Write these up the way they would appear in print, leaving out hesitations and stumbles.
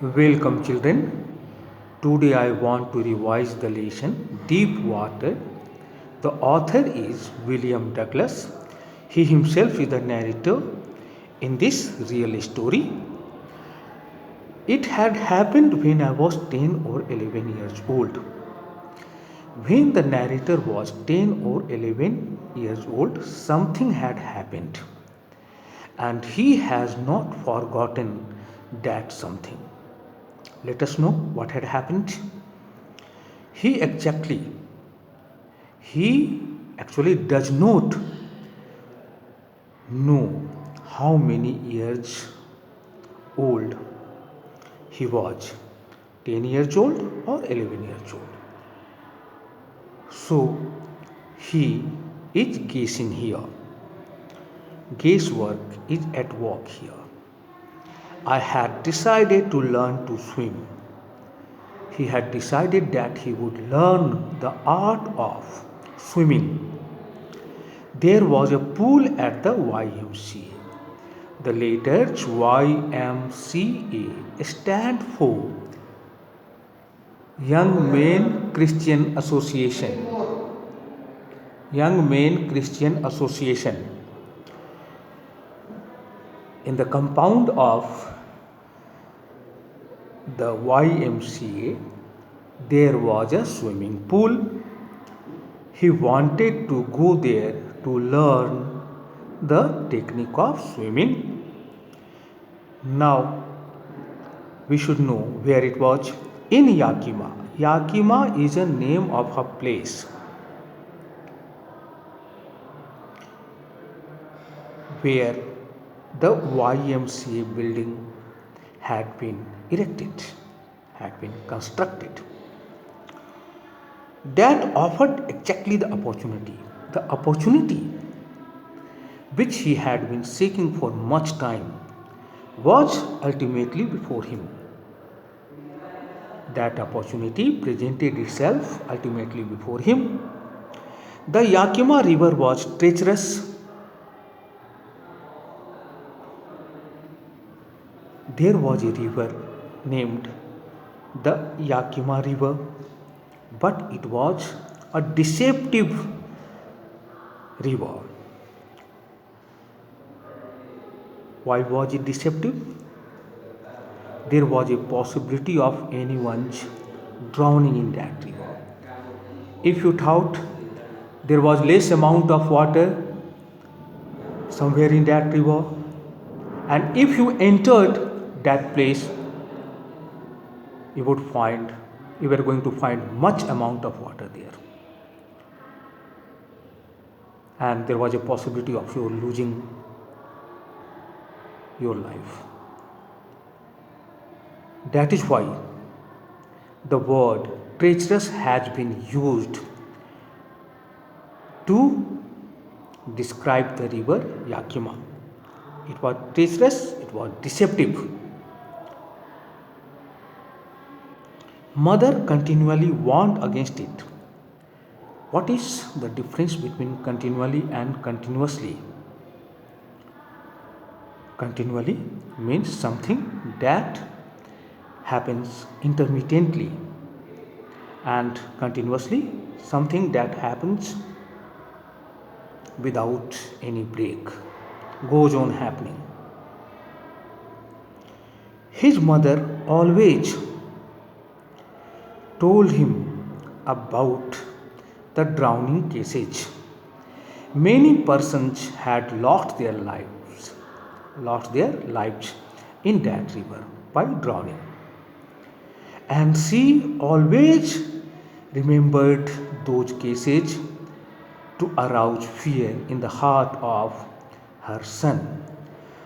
Welcome, children. Today I want to revise the lesson Deep Water. The author is William Douglas. He himself is the narrator in this real story. It had happened when I was 10 or 11 years old. When the narrator was 10 or 11 years old, something had happened, and he has not forgotten that something. Let us know what had happened. He exactly he actually does not know how many years old he was, 10 years old or 11 years old. So he is guessing here. Guesswork is at work here. I had decided to learn to swim. He had decided that he would learn the art of swimming. There was a pool at the YMCA. The letters YMCA stand for Young Men Christian Association. Young Men Christian Association. In the compound of the YMCA, there was a swimming pool. He wanted to go there to learn the technique of swimming. Now, we should know where it was. In Yakima. Yakima is a name of a place where the YMCA building had been erected, had been constructed. That offered exactly the opportunity which he had been seeking for much time was ultimately before him. That opportunity presented itself ultimately before him. The Yakima River was treacherous. There was a river named the Yakima River, but it was a deceptive river. Why was it deceptive? There was a possibility of anyone's drowning in that river. If you thought there was less amount of water somewhere in that river, and if you entered that place, you were going to find much amount of water there, and there was a possibility of you losing your life. That is why the word treacherous has been used to describe the river Yakima. It was treacherous, it was deceptive. Mother continually warned against it. What is the difference between continually and continuously? Continually means something that happens intermittently, and continuously something that happens without any break, goes on happening. His mother always told him about the drowning cases. Many persons had lost their lives in that river by drowning. And she always remembered those cases to arouse fear in the heart of her son.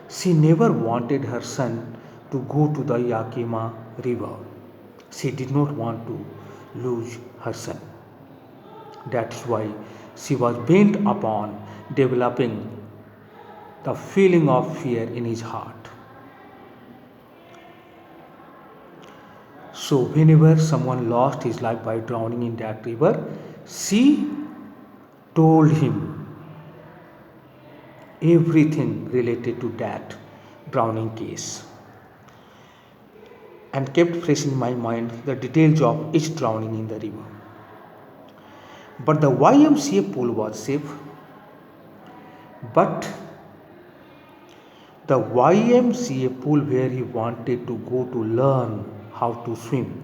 She never wanted her son to go to the Yakima River. She did not want to lose her son. That is why she was bent upon developing the feeling of fear in his heart. So, whenever someone lost his life by drowning in that river, she told him everything related to that drowning case. and kept fresh in my mind the details of each drowning in the river. But the YMCA pool was safe. But the YMCA pool where he wanted to go to learn how to swim,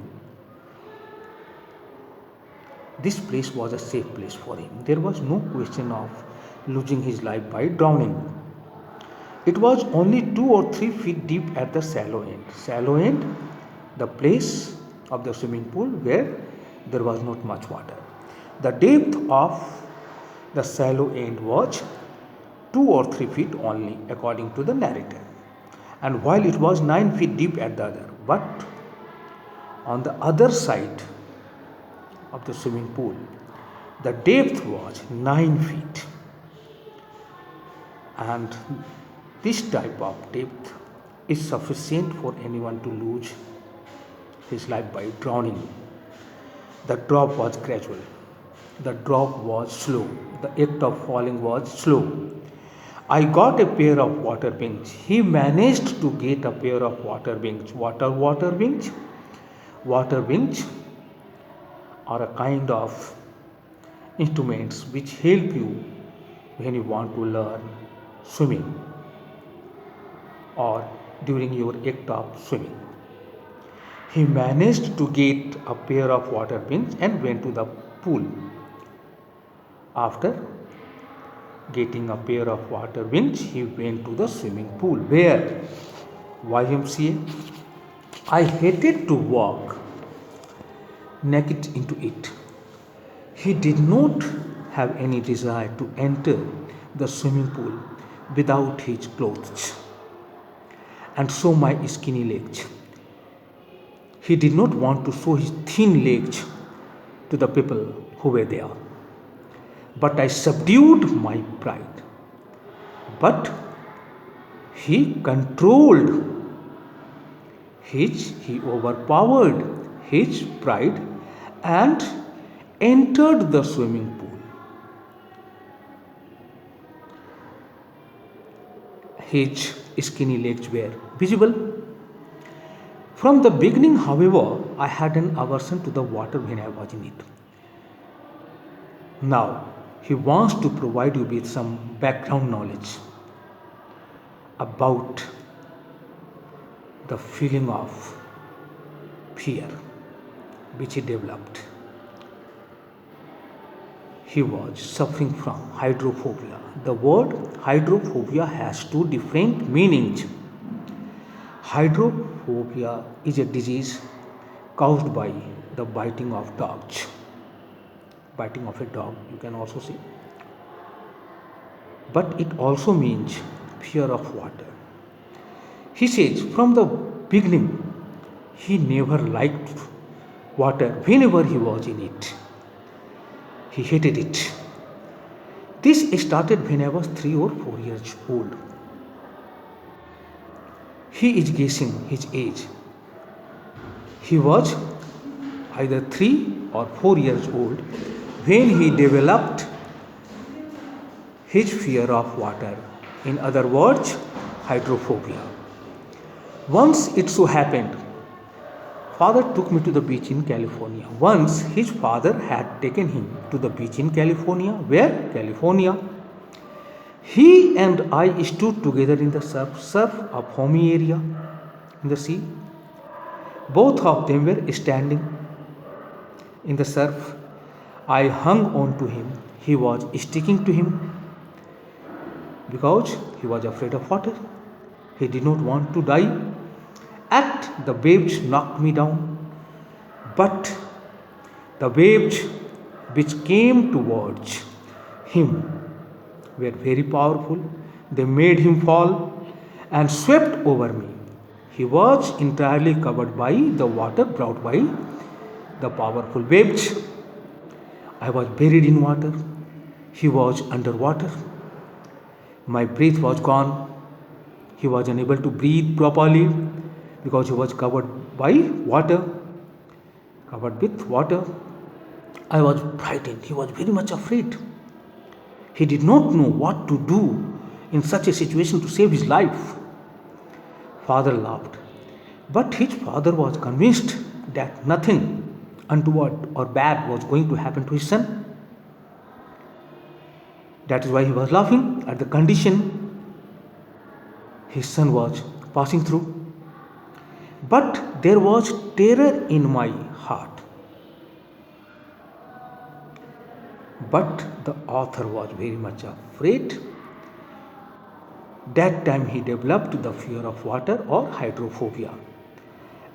this place was a safe place for him. There was no question of losing his life by drowning. It was only 2 or 3 feet deep at the shallow end. Shallow end, the place of the swimming pool where there was not much water. The depth of the shallow end was 2 or 3 feet only, according to the narrator. And while it was 9 feet deep at the other, but on the other side of the swimming pool, the depth was 9 feet. And this type of depth is sufficient for anyone to lose his life by drowning. The drop was gradual. The drop was slow. The act of falling was slow. I got a pair of water wings. He managed to get a pair of water wings. Water wings? Water wings are a kind of instruments which help you when you want to learn swimming or during your act of swimming. He managed to get a pair of water wings and went to the pool. After getting a pair of water wings, he went to the swimming pool. Where? YMCA. I hated to walk naked into it. He did not have any desire to enter the swimming pool without his clothes and show my skinny legs. He did not want to show his thin legs to the people who were there. But I subdued my pride. But he overpowered his pride and entered the swimming pool. His skinny legs were visible. From the beginning, however, I had an aversion to the water when I was in it. Now, he wants to provide you with some background knowledge about the feeling of fear which he developed. He was suffering from hydrophobia. The word hydrophobia has 2 different meanings. Hydrophobia is a disease caused by the biting of dogs. Biting of a dog, you can also see. But it also means fear of water. He says from the beginning, he never liked water whenever he was in it. He hated it. This started when I was 3 or 4 years old. He is guessing his age. He was either 3 or 4 years old when he developed his fear of water. In other words, hydrophobia. Once it so happened, father took me to the beach in California. Once his father had taken him to the beach in California. Where? California. He and I stood together in the surf of Homey area in the sea. Both of them were standing in the surf. I hung on to him. He was sticking to him because he was afraid of water. He did not want to die. The waves knocked me down, but the waves which came towards him were very powerful. They made him fall and swept over me. He was entirely covered by the water brought by the powerful waves. I was buried in water. He was underwater. My breath was gone. He was unable to breathe properly because he was covered by water, covered with water. I was frightened. He was very much afraid. He did not know what to do in such a situation to save his life. Father laughed. But his father was convinced that nothing untoward or bad was going to happen to his son. That is why he was laughing at the condition his son was passing through. But there was terror in my heart. But the author was very much afraid. That time he developed the fear of water or hydrophobia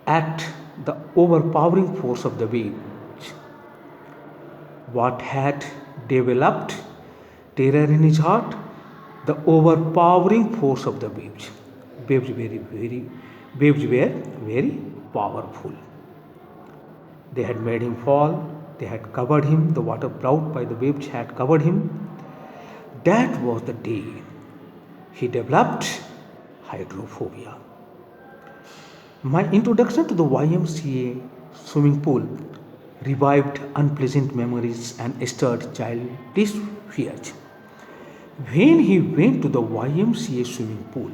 at the overpowering force of the waves. What had developed terror in his heart? The overpowering force of the waves. Waves were very powerful. They had made him fall, they had covered him, the water brought by the waves had covered him. That was the day he developed hydrophobia. My introduction to the YMCA swimming pool revived unpleasant memories and stirred childish fears. When he went to the YMCA swimming pool,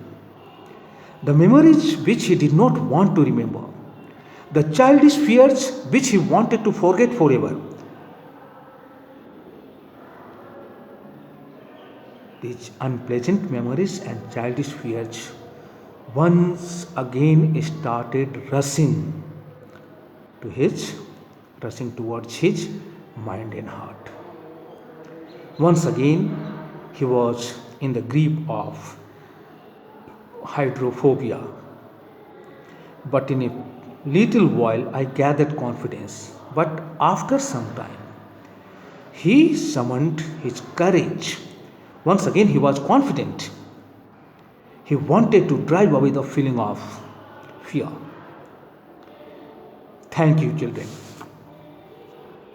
the memories which he did not want to remember, the childish fears which he wanted to forget forever, these unpleasant memories and childish fears once again started rushing towards his mind and heart. Once again, he was in the grip of hydrophobia. But in a little while, I gathered confidence. But after some time, he summoned his courage. Once again, he was confident. He wanted to drive away the feeling of fear. Thank you, children.